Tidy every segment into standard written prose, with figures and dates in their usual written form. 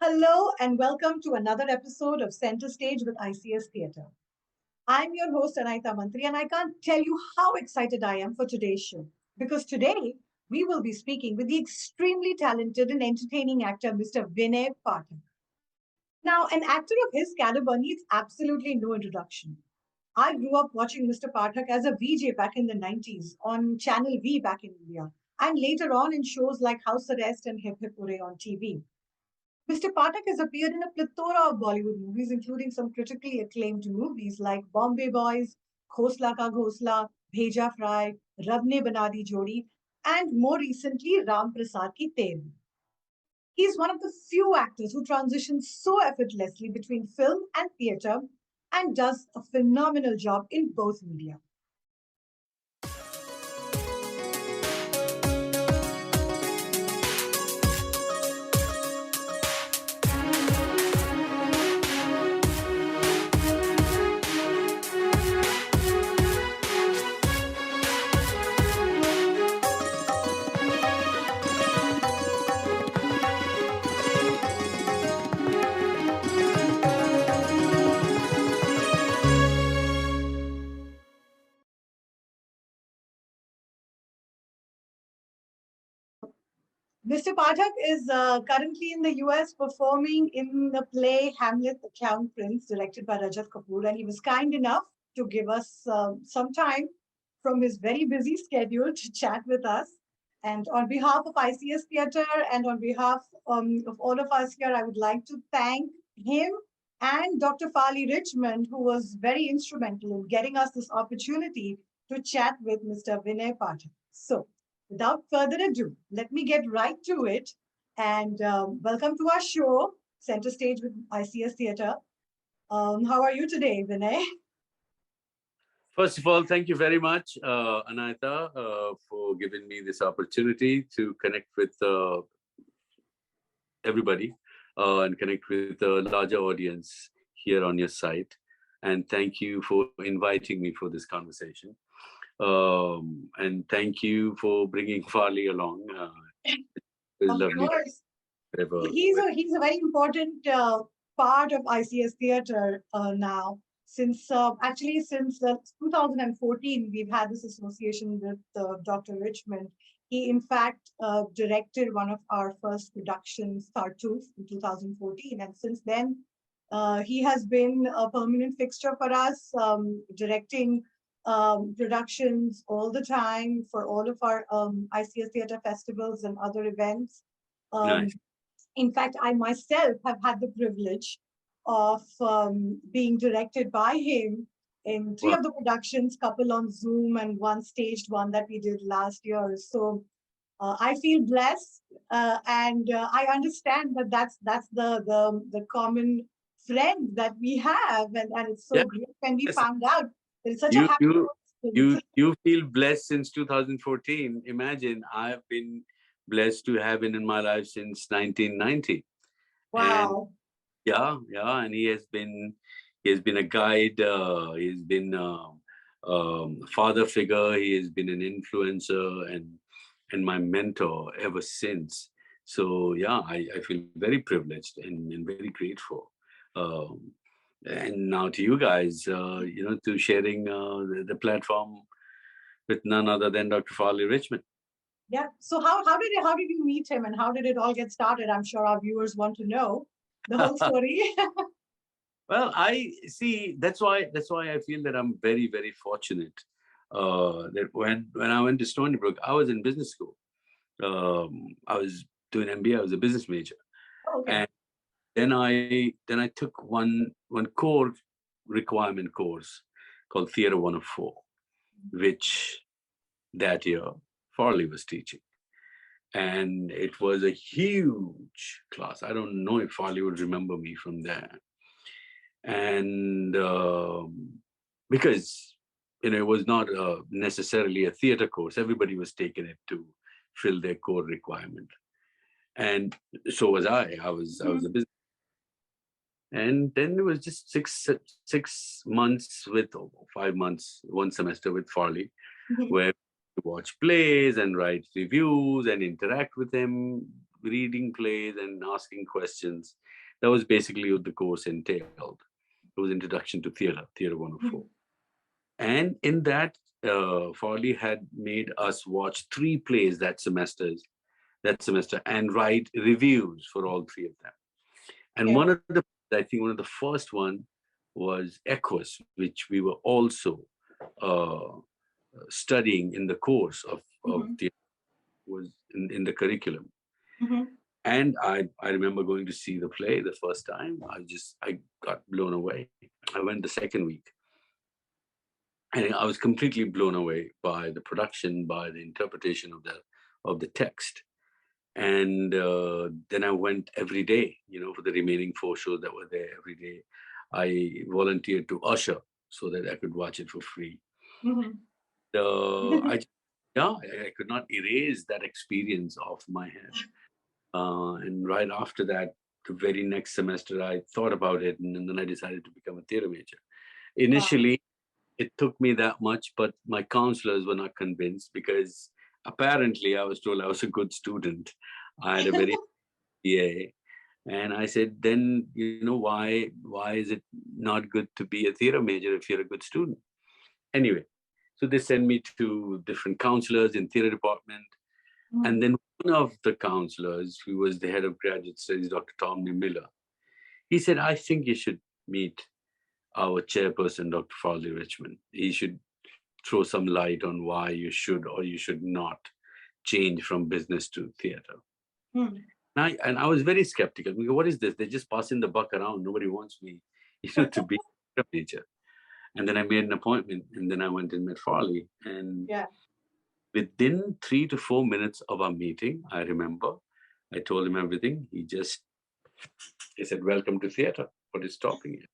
Hello and welcome to another episode of Center Stage with ICS Theatre. I'm your host Anaita Mantri and I can't tell you how excited I am for today's show because today we will be speaking with the extremely talented and entertaining actor Mr. Vinay Pathak. Now, an actor of his caliber needs absolutely no introduction. I grew up watching Mr. Pathak as a VJ back in the 90s on Channel V back in India and later on in shows like House Arrest and Hip Hip Hooray on TV. Mr. Pathak has appeared in a plethora of Bollywood movies, including some critically acclaimed movies like Bombay Boys, Khosla Ka Ghosla, Bheja Fry, Rab Ne Bana Di Jodi, and more recently, Ram Prasad Ki Tel. He's one of the few actors who transitions so effortlessly between film and theatre and does a phenomenal job in both media. Mr. Pathak is currently in the US performing in the play Hamlet the Clown Prince, directed by Rajat Kapoor, and he was kind enough to give us some time from his very busy schedule to chat with us. And on behalf of ICS Theatre and on behalf of all of us here, I would like to thank him and Dr. Farley Richmond, who was very instrumental in getting us this opportunity to chat with Mr. Vinay Pathak. So, without further ado, let me get right to it. And welcome to our show, Center Stage with ICS Theatre. How are you today, Vinay? First of all, thank you very much, Anaita, for giving me this opportunity to connect with everybody and connect with a larger audience here on your site. And thank you for inviting me for this conversation. And thank you for bringing Farley along. It's Of lovely. course. He's a very important part of ICS Theatre now. Since 2014, we've had this association with Dr. Richmond. He, in fact, directed one of our first productions, Tartuffe, in 2014. And since then, he has been a permanent fixture for us, directing productions all the time for all of our ICS Theatre festivals and other events. Nice. In fact, I myself have had the privilege of being directed by him in three Wow. of the productions, couple on Zoom and one staged one that we did last year. So I feel blessed, and I understand that that's the common friend that we have, and it's so Yeah. great when we Yes. found out that it's such a You happy you coincidence. you feel blessed since 2014. Imagine I've been blessed to have him in my life since 1990. And Wow. yeah, and he has been a guide. He's been a father figure. He has been an influencer and my mentor ever since. So yeah, I feel very privileged and very grateful. Um, and now to you guys, to sharing the platform with none other than Dr. Farley Richmond. Yeah. So how did you meet him and how did it all get started? I'm sure our viewers want to know the whole story. Well, I see. That's why I feel that I'm very, very fortunate. That when I went to Stony Brook, I was in business school. I was doing MBA. I was a business major, Okay. and then I took one core requirement course called Theatre 104, which that year Farley was teaching, and it was a huge class. I don't know if Farley would remember me from there, and because it was not necessarily a theater course. Everybody was taking it to fill their core requirement, and so was I. I was a business, and then it was just 6 months with, or 5 months, one semester with Farley, Mhm. where we watch plays and write reviews and interact with him reading plays and asking questions. That was basically what the course entailed. It was Introduction to Theatre, Theatre 104. Mhm. And in that, Farley had made us watch three plays that semester and write reviews for all three of them. And Yeah. one of the, I think one of the first one was Equus, which we were also uh, studying in the course of Mhm. the was in the curriculum. Mhm. And I remember going to see the play the first time. I got blown away. I went the second week, and I was completely blown away by the production, by the interpretation of the text. And then I went every day, for the remaining four shows that were there every day. I volunteered to usher so that I could watch it for free. Mhm. I yeah, I could not erase that experience off my head. And right after that, the very next semester, I thought about it, and then I decided to become a theater major. Wow. Initially, it took me that much, but my counselors were not convinced because apparently I was told I was a good student. I had a very PA, and I said, then why is it not good to be a theater major if you're a good student? Anyway, so they sent me to different counselors in theater department, and Mhm. then one of the counselors, who was the head of graduate studies, Dr. Tom Miller, he said, I think you should meet our chairperson, Dr. Farley Richmond. He should throw some light on why you should or you should not change from business to theater. Mhm. And I was very skeptical. We go, what is this? They're just passing the buck around. Nobody wants me, to be a teacher. And then I made an appointment, and then I went and met Farley. And Yeah. within 3 to 4 minutes of our meeting, I remember I told him everything. He said, "Welcome to theater. What is stopping you?"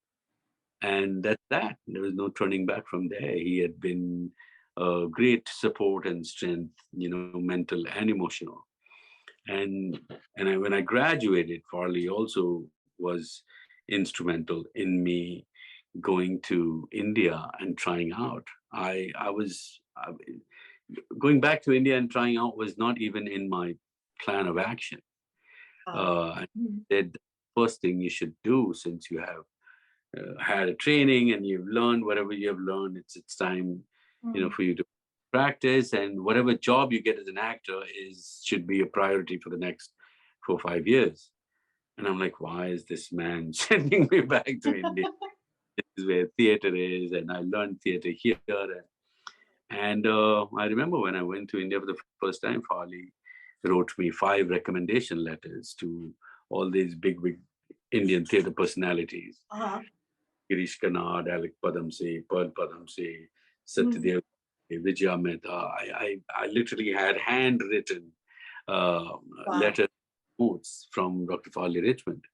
And that's that. There was no turning back from there. He had been great support and strength, mental and emotional. And when I graduated, Farley also was instrumental in me going to India and trying out. Going back to India and trying out was not even in my plan of action. Wow. I Mhm. said the first thing you should do, since you have had a training and you've learned whatever you have learned, it's time, Mhm. for you to practice, and whatever job you get as an actor is should be a priority for the next 4 or 5 years. And I'm like, why is this man sending me back to India? This is where theater is, and I learned theater here. And I remember when I went to India for the first time, Farley wrote me 5 recommendation letters to all these big Indian theater personalities. Uh-huh. Girish Kanad, Alec Padamse, Pearl Padamse, Mhm. Satyadev, Vijaya Mehta. I literally had handwritten Wow. letter notes from Dr. Farley Richmond,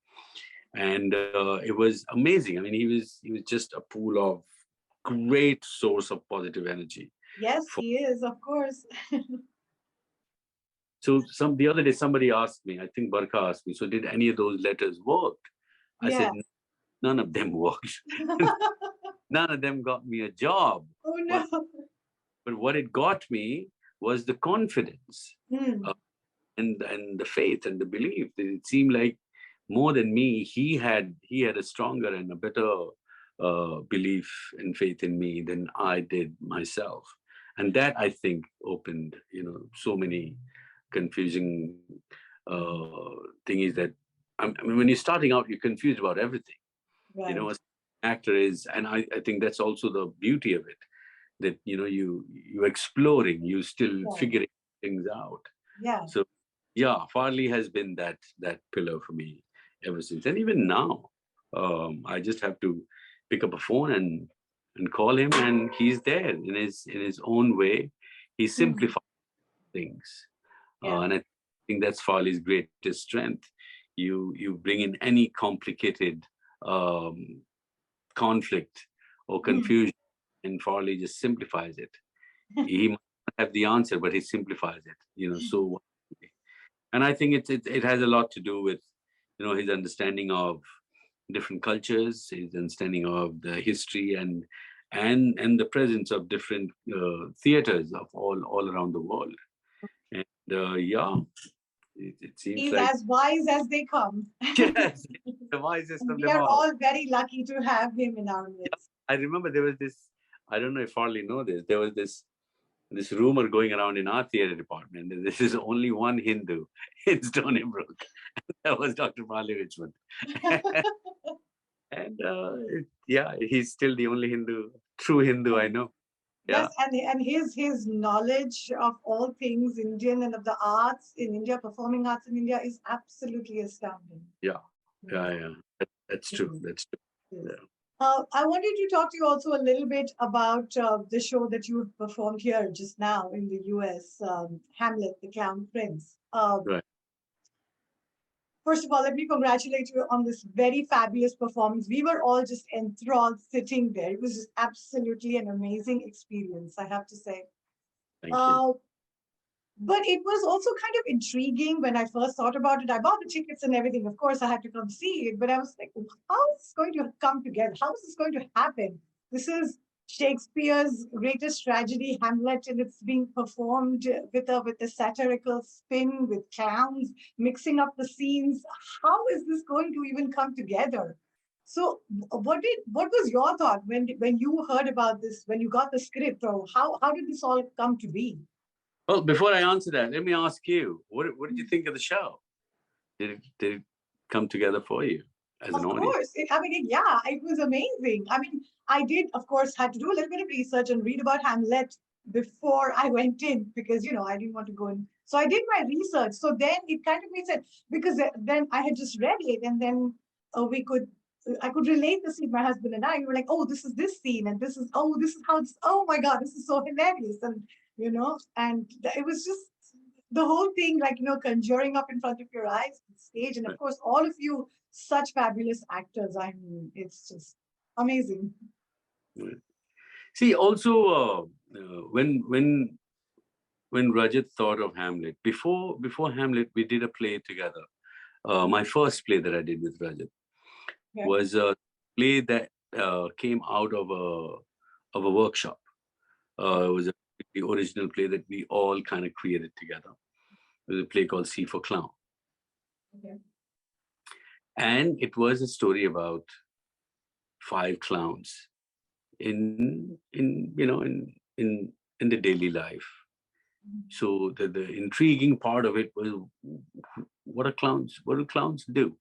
and it was amazing. I mean, he was just a pool of great source of positive energy. Yes, For, he is, of course. so the other day somebody asked me, I think Barkha asked me, so did any of those letters work? I said Yeah. none of them worked. None of them got me a job. Oh But no. but what it got me was the confidence, uh, Hmm. and the faith and the belief. It seemed like more than me, he had a stronger and a better belief and faith in me than I did myself. And that, I think, opened so many confusing things that, I mean, when you're starting out, you're confused about everything. Right. As an actor is, and I think that's also the beauty of it, that you exploring, you still Yeah. figuring things out. Yeah. So yeah, Farley has been that pillar for me ever since. And even now, I just have to pick up a phone and call him, and he's there in his own way. He Mhm. simplifies things, Yeah. and I think that's Farley's greatest strength. You bring in any complicated um, conflict or Mhm. confusion, and Farley just simplifies it. He might not have the answer, but he simplifies it. So wonderfully. And I think it has a lot to do with his understanding of different cultures, his understanding of the history, and the presence of different theaters of all around the world. And yeah, It seems He's like as wise as they come. yes, the wisest And of we them are all. all very lucky to have him in our Yeah, midst. I remember there was this. I don't know if Farley know this. There was this rumor going around in our theater department that this is only one Hindu in Stony Brook. That was Dr. Farley Richmond. And yeah, he's still the only true Hindu I know. Yes, Yeah, and his knowledge of all things Indian and of the arts in India, performing arts in India, is absolutely astounding. yeah, Yes, yeah, yeah. That's it true. is. That's true. Yes. Yeah. I wanted to talk to you also a little bit about the show that you performed here just now in the US, Hamlet, the Clown Prince. Right. First of all, let me congratulate you on this very fabulous performance. We were all just enthralled sitting there. It was just absolutely an amazing experience, I have to say. Thank you. Uh, but it was also kind of intriguing when I first thought about it. I bought the tickets and everything. Of course, I had to come see it, but I was like, how is this going to come together? How is this going to happen? This is Shakespeare's greatest tragedy, Hamlet, and it's being performed with a satirical spin, with clowns mixing up the scenes. How is this going to even come together? So, what was your thought when you heard about this, when you got the script, or how did this all come to be? Well, before I answer that, let me ask you, what did you think of the show? Did it come together for you as an Of audience? course. Yeah, it was amazing. I mean, I did, of course, had to do a little bit of research and read about Hamlet before I went in because, I didn't want to go in. So I did my research. So then it kind of made sense because then I had just read it and then I could relate the scene. My husband and I we were like, oh, this is this scene and this is how this, oh my God, this is so hilarious. And it was just the whole thing, like, conjuring up in front of your eyes, the stage. And of Right, course, all of you, such fabulous actors. I mean, it's just amazing. right. See, also when Rajat thought of Hamlet, before Hamlet, we did a play together. My first play that I did with Rajat Yeah. was a play that came out of a workshop. It was the original play that we all kind of created together. It was a play called C for Clown, Okay. and it was a story about five clowns in the daily life. So the intriguing part of it was, what do clowns do?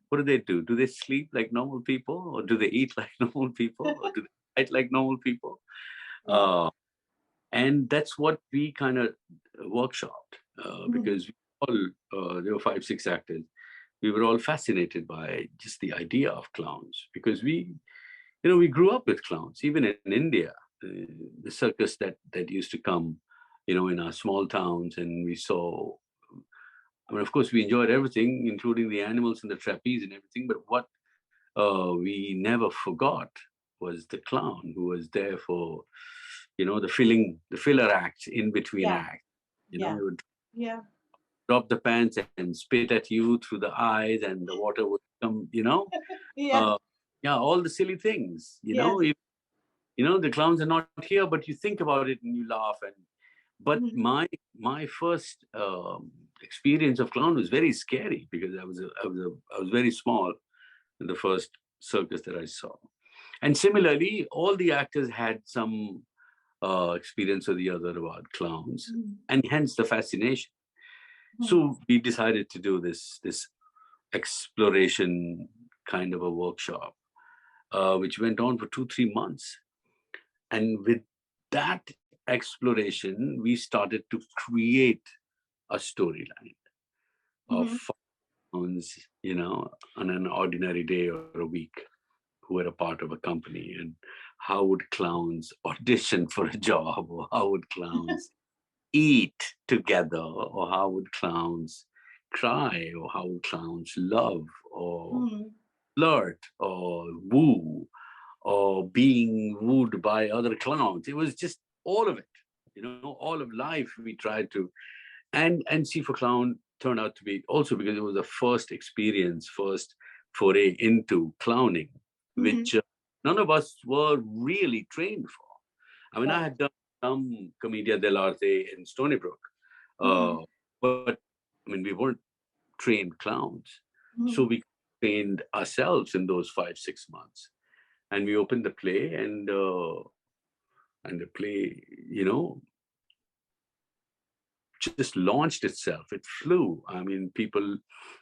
What do they do? Do they sleep like normal people, or do they eat like normal people, or do they fight like normal people? Yeah. Uh, and that's what we kind of workshopped, Mhm. because we all there were 5, 6 actors. We were all fascinated by just the idea of clowns because we grew up with clowns, even in India. The circus that used to come, in our small towns, and we saw. I mean, of course, we enjoyed everything, including the animals and the trapeze and everything. But what we never forgot was the clown who was there for, the filler acts in between Yeah. acts. Yeah. He would Yeah. drop the pants and spit at you through the eyes, and the water would come. Yeah. Uh, yeah, all the silly things. Yes. The clowns are not here, but you think about it and you laugh. But Mhm. my first experience of clown was very scary because I was very small in the first circus that I saw. And similarly, all the actors had some experience or the other about clowns, Mhm. and hence the fascination. Mhm. So we decided to do this exploration kind of a workshop, which went on for 2, 3 months. And with that exploration, we started to create a storyline of Mhm. clowns, on an ordinary day or a week, who are a part of a company, and how would clowns audition for a job, or how would clowns eat together, or how would clowns cry, or how would clowns love, or Mhm. flirt, or woo, or being wooed by other clowns. It was just all of it, all of life we tried to. And C for Clown turned out to be also because it was the first experience, first foray into clowning, Mhm. which none of us were really trained for. I mean, I Right. had done some commedia dell'arte in Stony Brook, Mhm. but I mean, we weren't trained clowns. So Mhm. we trained ourselves in those 5, 6 months. And we opened the play, and the play, just launched itself. It flew. I mean, people,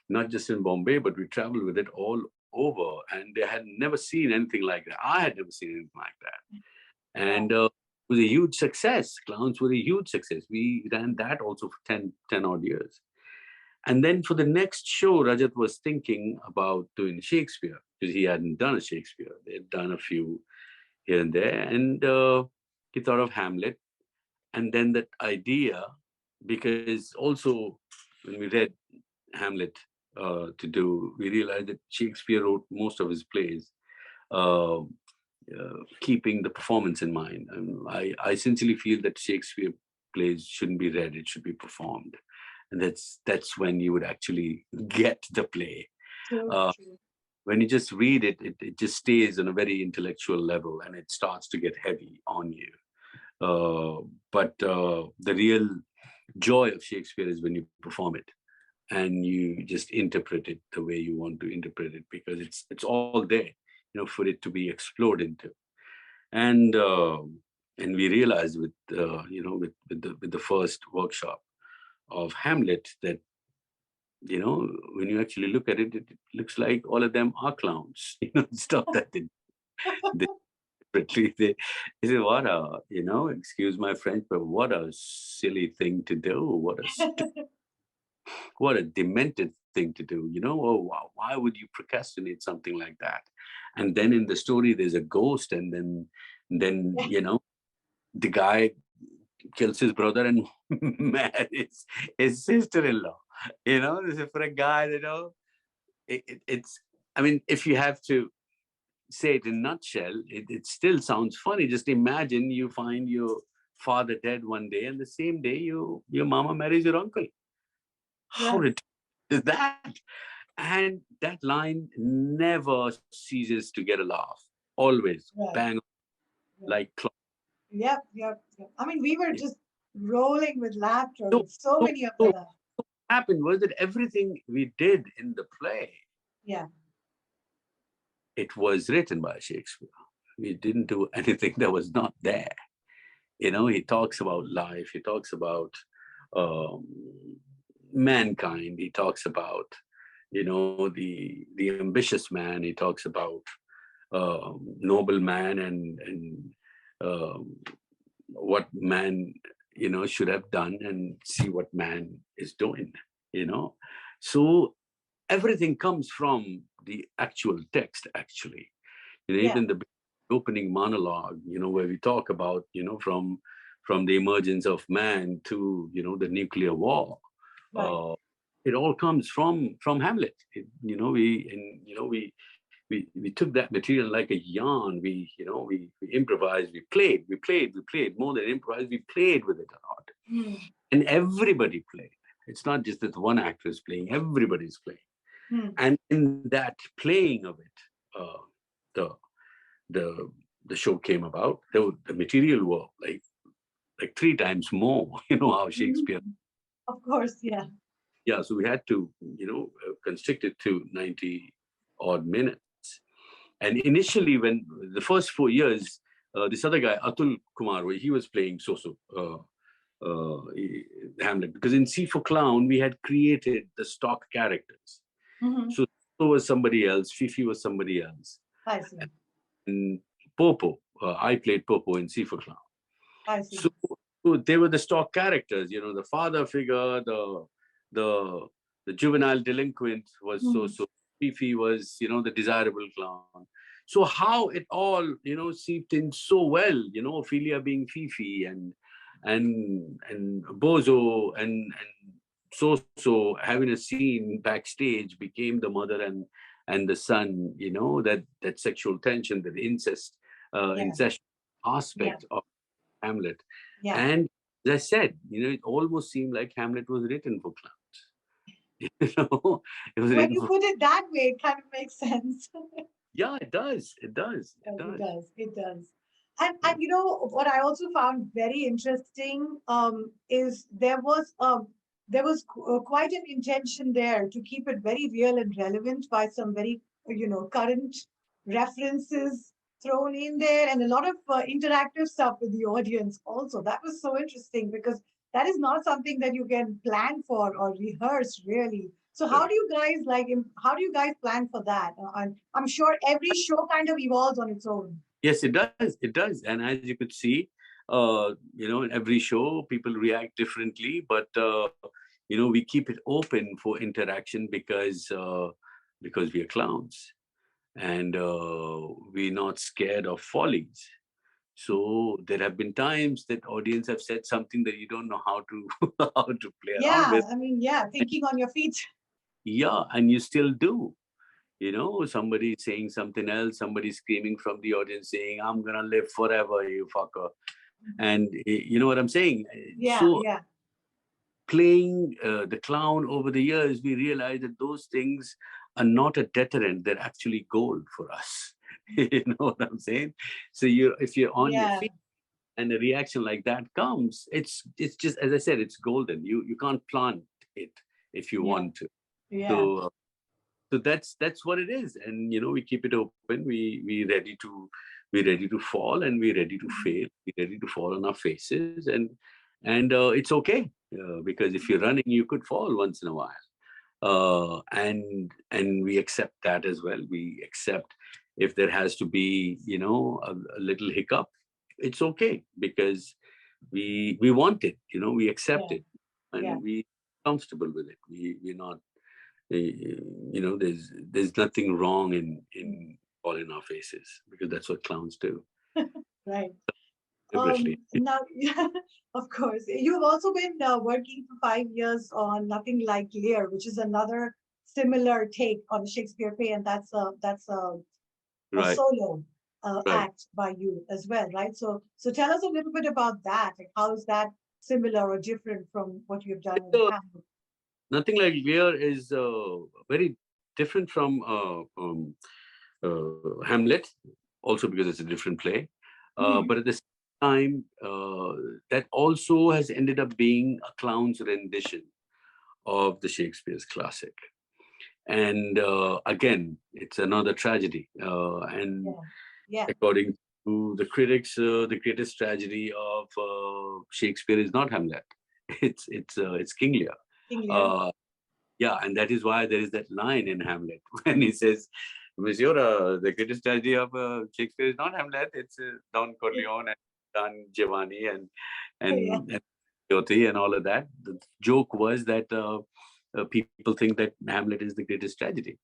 not just in Bombay, but we traveled with it all over, and they had never seen anything like that. I had never seen anything like that. And Wow. it was a huge success. Clowns were a huge success. We ran that also for 10 odd years. And then for the next show, Rajat was thinking about doing Shakespeare because he hadn't done a Shakespeare. They had done a few here and there. And he thought of Hamlet. And then that idea, because also when we read Hamlet to do, we realized that Shakespeare wrote most of his plays, uh, keeping the performance in mind. I sincerely feel that Shakespeare plays shouldn't be read; it should be performed, and that's when you would actually get the play. True, Uh, true. when you just read it, it just stays on a very intellectual level, and it starts to get heavy on you. But the real joy of Shakespeare is when you perform it and you just interpret it the way you want to interpret it, because it's all there, for it to be explored into. And and we realized with with the first workshop of Hamlet that when you actually look at it, it looks like all of them are clowns. Stuff that they separately they say, what a, excuse my French, but what a silly thing to do. What a demented thing to do. Oh wow, why would you procrastinate something like that? And then in the story there's a ghost, and then the guy kills his brother and marries his sister-in-law. This is for a guy, it's, I mean, if you have to say it in a nutshell, it still sounds funny. Just imagine you find your father dead one day, and the same day your mama marries your uncle. How Right, ridiculous is that? And that line never ceases to get a laugh. Always right, bang right. like clock. Yep, yep, yep. I mean, we were just rolling with laughter So, with so so, many of the so laugh. happened was that everything we did in the play, Yeah, it was written by Shakespeare. We didn't do anything that was not there. He talks about life. He talks about um, mankind. He talks about the ambitious man. He talks about noble man, and um, what man should have done, and see what man is doing. You know, so everything comes from the actual text. Actually, yeah, even the opening monologue, where we talk about from the emergence of man to the nuclear war. right. Uh, it all comes from Hamlet. We took that material like a yarn. We improvised, we played more than improvised. We played with it a lot, Hmm. and everybody played. It's not just that one actor is playing; everybody's playing. Hmm. And in that playing of it, the the the show came about. The material were like three times more. How Shakespeare. Mhm. Of course, yeah. Yeah, so we had to constrict it to 90 odd minutes. And initially, when the first 4 years, this other guy Atul Kumar, he was playing Soso. Hamlet, because in C for Clown we had created the stock characters. Hmm. So was somebody else, Fifi was somebody else, I see. and Popo. I played Popo in C for Clown. I So, see. so they were the stock characters. The father figure, the the juvenile delinquent was Hmm. so. Fifi was the desirable clown. So how it all seeped in so well. Ophelia being Fifi, and Bozo and so having a scene backstage became the mother and the son. That sexual tension, that Yeah, incest yeah, aspect of Hamlet. yeah. And as I said, it almost seemed like Hamlet was written for clowns. It was When written you for. put it that way, it kind of makes sense. Yeah, it does. It does. It It does. does. It does. And what I also found very interesting is there was there was quite an intention there to keep it very real and relevant by some very, current references thrown in there and a lot of interactive stuff with the audience also. That was so interesting because that is not something that you can plan for or rehearse really. So how do Correct. you guys how do you guys plan for that? I'm sure every show kind of evolves on its own. Yes, it does. It does. And as you could see, in every show, people react differently, but we keep it open for interaction because we are clowns, and we're not scared of follies. So there have been times that audience have said something that you don't know how to how to play around Yeah, with. I mean, yeah, thinking on your feet. Yeah, and you still do. Somebody saying something else, somebody screaming from the audience saying, "I'm gonna live forever, you fucker." And you know what I'm saying? Yeah, So yeah, playing the clown over the years, we realize that those things are not a deterrent, they're actually gold for us. You know what I'm saying? So if you're on your yeah, feet and a reaction like that comes, it's just, as I said, it's golden. You can't plant it if you yeah, want to. yeah, So that's what it is. And we keep it open. We ready to fall, and we're ready to mhm, fail. We're ready to fall on our faces, and it's okay, because if you're running, you could fall once in a while. And we accept that as well. We accept if there has to be a little hiccup. It's okay, because we want it. We accept yeah, it, yeah. and we comfortable with it. We're not, there's nothing wrong in falling our faces, because that's what clowns do Right. deliberately. Now, of course, you've also been working for 5 years on Nothing Like Lear, which is another similar take on a Shakespeare play, and a Right, solo right. act by you as well, right? So tell us a little bit about that. Like, how is that similar or different from what you've done in So Hamlet? nothing like Lear is very different from Hamlet, also because it's a different play. But Hmm. at the same time, that also has ended up being a clown's rendition of the Shakespeare's classic. And again, it's another tragedy. And Yeah, yeah, according to the critics, the greatest tragedy of Shakespeare is not Hamlet. It's King Lear. King Lear. Uh, yeah, and that is why there is that line in Hamlet when he says, "Monsieur, the greatest tragedy of Shakespeare is not Hamlet. It's Don Corleone and Don Giovanni Yeah, and Jyoti and all of that." The joke was that people think that Hamlet is the greatest tragedy,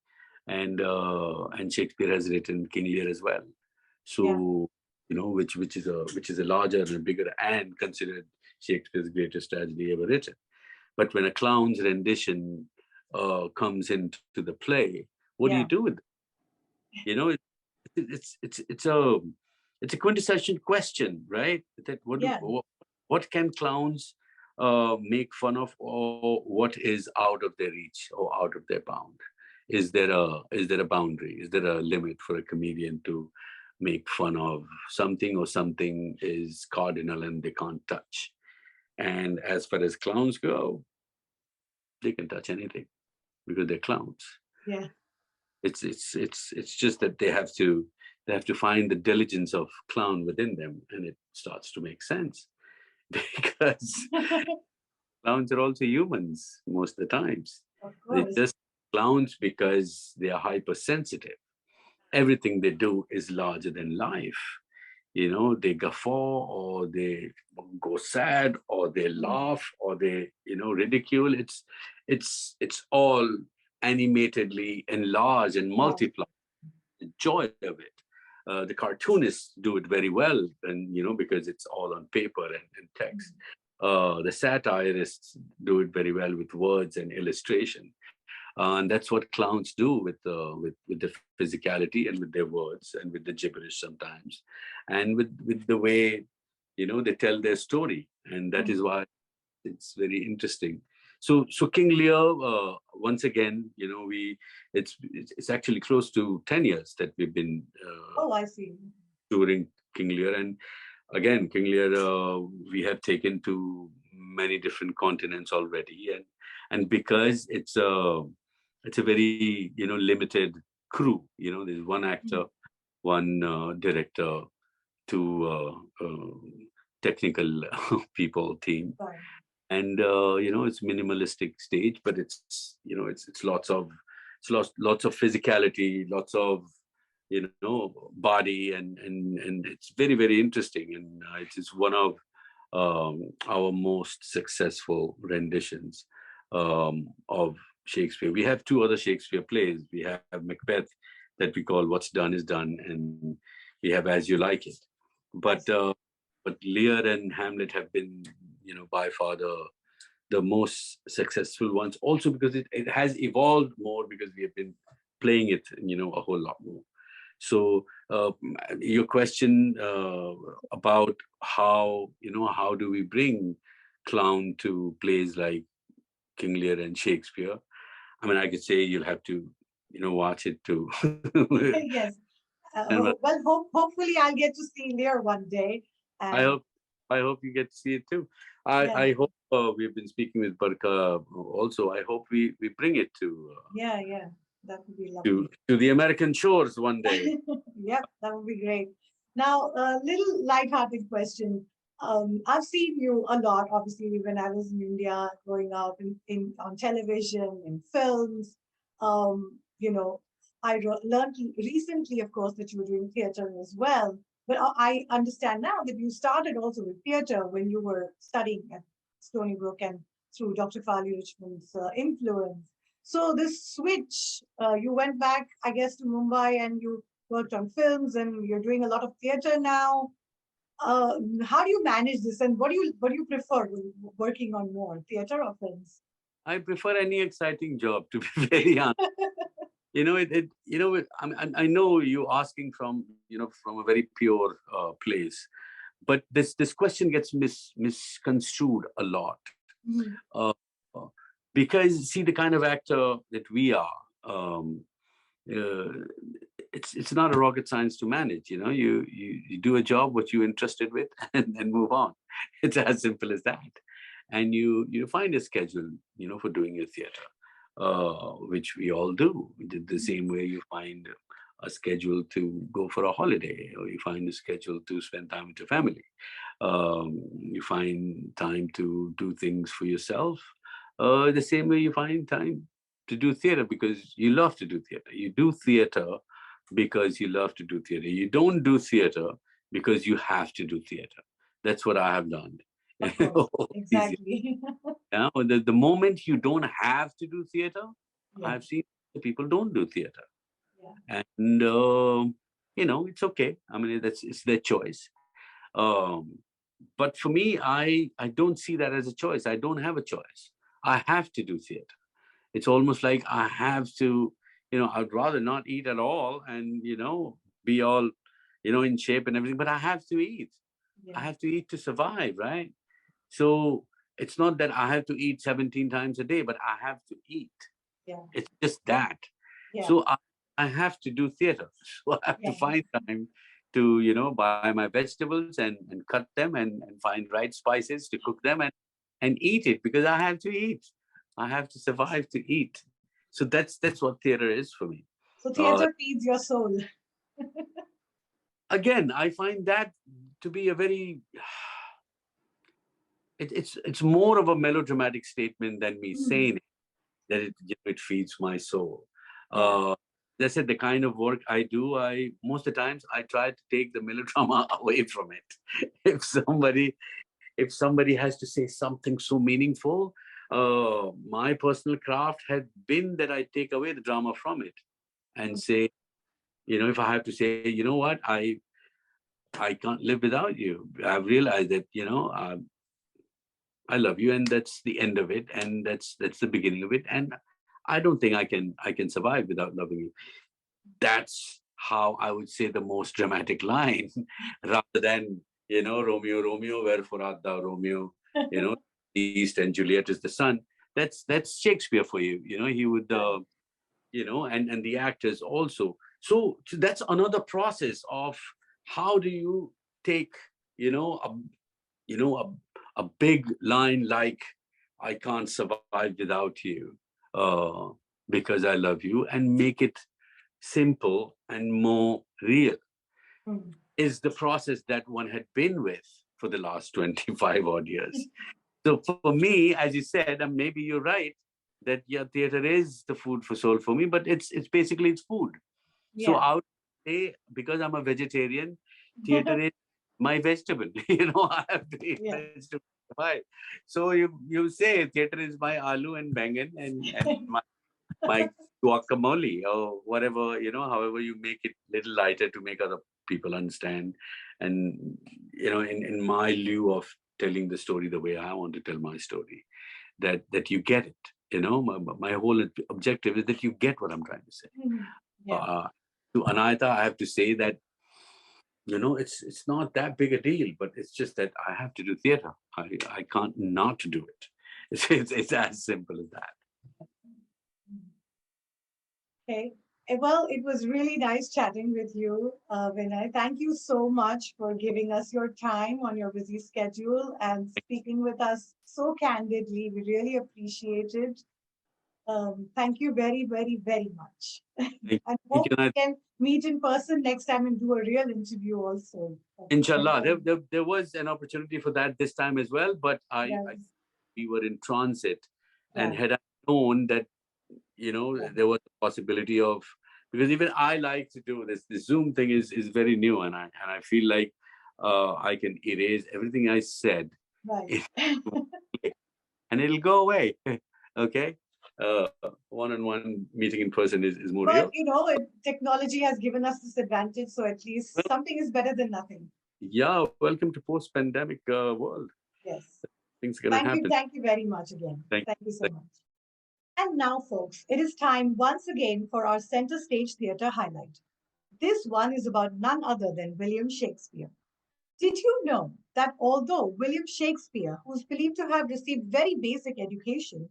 and Shakespeare has written King Lear as well. yeah, So which is a larger and bigger and considered Shakespeare's greatest tragedy ever written. But when a clown's rendition comes into the play, what do you do yeah, with it? You know, it, it's a quintessential question, right? That yeah, what can clowns make fun of, or what is out of their reach or out of their bound? Is there a boundary? Is there a limit for a comedian to make fun of something, or something is cardinal and they can't touch? And as far as clowns go, they can touch anything because they're clowns. yeah. It's just that they have to find the diligence of clown within them, and it starts to make sense because clowns are also humans most of the times. Of They're course. just clowns because they are hypersensitive. Everything they do is larger than life. They guffaw, or they go sad, or they Mm, laugh, or they ridicule. It's all animatedly enlarged and yeah. multiplied, the joy of it. The cartoonists do it very well, and because it's all on paper and text. Mm, The satirists do it very well with words and illustration, and that's what clowns do with the physicality and with their words and with the gibberish sometimes, and with the way they tell their story, and that is mm. why it's very interesting. So King Lear, once again, it's actually close to 10 years that we've been Oh, I see. touring King Lear, and again, King Lear, we have taken to many different continents already, and because it's a very limited crew. There's one actor, one director, two technical people team, Right. and it's minimalistic stage, but it's lots of physicality, lots of body, and it's very, very interesting, and it is one of our most successful renditions of Shakespeare. We have two other Shakespeare plays. We have Macbeth, that we call What's Done is Done, and we have As You Like It. I But see. Lear and Hamlet have been, by far the most successful ones. Also because it has evolved more, because we have been playing it, a whole lot more. So your question about how do we bring clown to plays like King Lear and Shakespeare? I mean, I could say you'll have to watch it too. Yes. And Well, hopefully I'll get to see Lear one day. I And hope I hope you get to see it too. yeah, I hope we've been speaking with Barka also. I hope we bring it yeah, yeah. That would be to lovely. to the American shores one day. Yep, that would be great. Now, a little light-hearted question. I've seen you a lot, obviously, when I was in India, growing up in on television, in films. You know, learned recently, of course, that you were doing theater as well. But I understand now that you started also with theater when you were studying at Stony Brook and through Dr. Fali Richmond's influence. So this switch, you went back, I guess, to Mumbai and you worked on films and you're doing a lot of theater now. How do you manage this, and what do you prefer working on more, theater or films? I prefer any exciting job, to be very honest. I know you asking from a very pure place, but this question gets misconstrued a lot. Mhm. uh, uh, because see, the kind of actor that we are, uh, it's not a rocket science to manage. You do a job what you're interested with, and then move on. It's as simple as that. And you find a schedule, for doing your theater, which we all do. The same way you find a schedule to go for a holiday, or you find a schedule to spend time with your family. You find time to do things for yourself, the same way you find time to do theater because you love to do theater. You do theater because you love to do theater. You don't do theater because you have to do theater. That's what I have done. Of course, All these years. exactly. Yeah, the moment you don't have to do theater, Yeah, I've seen people don't do theater, yeah, and it's okay. I mean, it's their choice. Um, but for me, I don't see that as a choice. I don't have a choice. I have to do theater. It's almost like I have to, I'd rather not eat at all and, be all, in shape and everything, but I have to eat. I yeah, have to eat to survive, right? So it's not that I have to eat 17 times a day, but I have to eat. yeah, It's just that. yeah, So I have to do theater. So I have to yeah, find time to, buy my vegetables and cut them and find right spices to cook them and eat it because I have to eat. I have to survive to eat. So that's what theater is for me. so Uh, theater feeds your soul. Again, I find that to be a very it's more of a melodramatic statement than me Mhm. saying that it feeds my soul. Yeah, Uh, I said the kind of work I do, I most of the times I try to take the melodrama away from it. If somebody has to say something so meaningful, my personal craft had been that I take away the drama from it and say, if I have to say, what, I can't live without you. I've realized that I love you, and that's the end of it, and that's the beginning of it, and I don't think I can survive without loving you. That's how I would say the most dramatic line, rather than Romeo, Romeo, wherefore art thou, Romeo? You know, East and Juliet is the sun. That's Shakespeare for you. He would right. and the actors also. So that's another process of how do you take you know a, you know a big line like, I can't survive without you, uh, because I love you, and make it simple and more real, Mm. is the process that one had been with for the last 25 odd years. So for me, as you said, and maybe you're right, that yeah, theater is the food for soul for me, but it's basically it's food. So Yeah. I would say, because I'm a vegetarian, theater is my vegetable. I have to eat Yeah. vegetable. Why? So you say theater is my aloo and bangan and my guacamole or whatever, however you make it little lighter to make other people understand. And, in my lieu of telling the story the way I want to tell my story, that you get it. My whole objective is that you get what I'm trying to say. Mhm. Yeah. Uh, to Anayata, I have to say that, it's not that big a deal, but it's just that I have to do theater. I can't not do it. It's as simple as that. Okay. Well, it was really nice chatting with you, Vinay. Thank you so much for giving us your time on your busy schedule and speaking with us so candidly. We really appreciate it. Thank you very, very, very much. And Thank hope you. we can meet in person next time and do a real interview also. Inshallah, there was an opportunity for that this time as well, but I Yes, we were in transit, and right. had I known that Yeah. there was a possibility of, because even I like to do this. The Zoom thing is very new, and I feel like I can erase everything I said, Right. and it'll go away. Okay, one-on-one meeting in person is more real. But technology has given us this advantage, so at least Well, something is better than nothing. yeah, welcome to post-pandemic world. Yes. Things are gonna happen. Thank you very much again. Thank Thank you so you. much. And now, folks, it is time once again for our center stage theatre highlight. This one is about none other than William Shakespeare. Did you know that although William Shakespeare, who is believed to have received very basic education,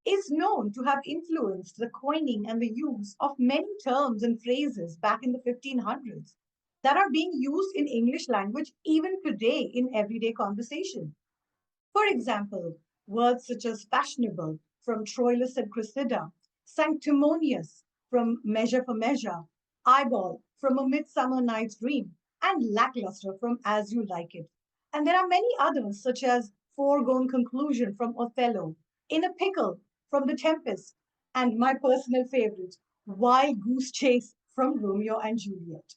is known to have influenced the coining and the use of many terms and phrases back in the 1500s that are being used in English language even today in everyday conversation? For example, words such as fashionable from Troilus and Cressida, sanctimonious from Measure for Measure, eyeball from A Midsummer Night's Dream, and lackluster from As You Like It. And there are many others, such as foregone conclusion from Othello, in a pickle from The Tempest, and my personal favorite, wild goose chase from Romeo and Juliet.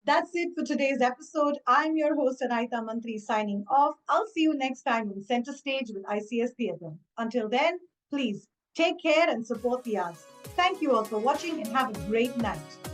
That's it for today's episode. I'm your host, Anaita Mantri, signing off. I'll see you next time on Center Stage with ICS Theatre. Until then, please take care and support the arts. Thank you all for watching and have a great night.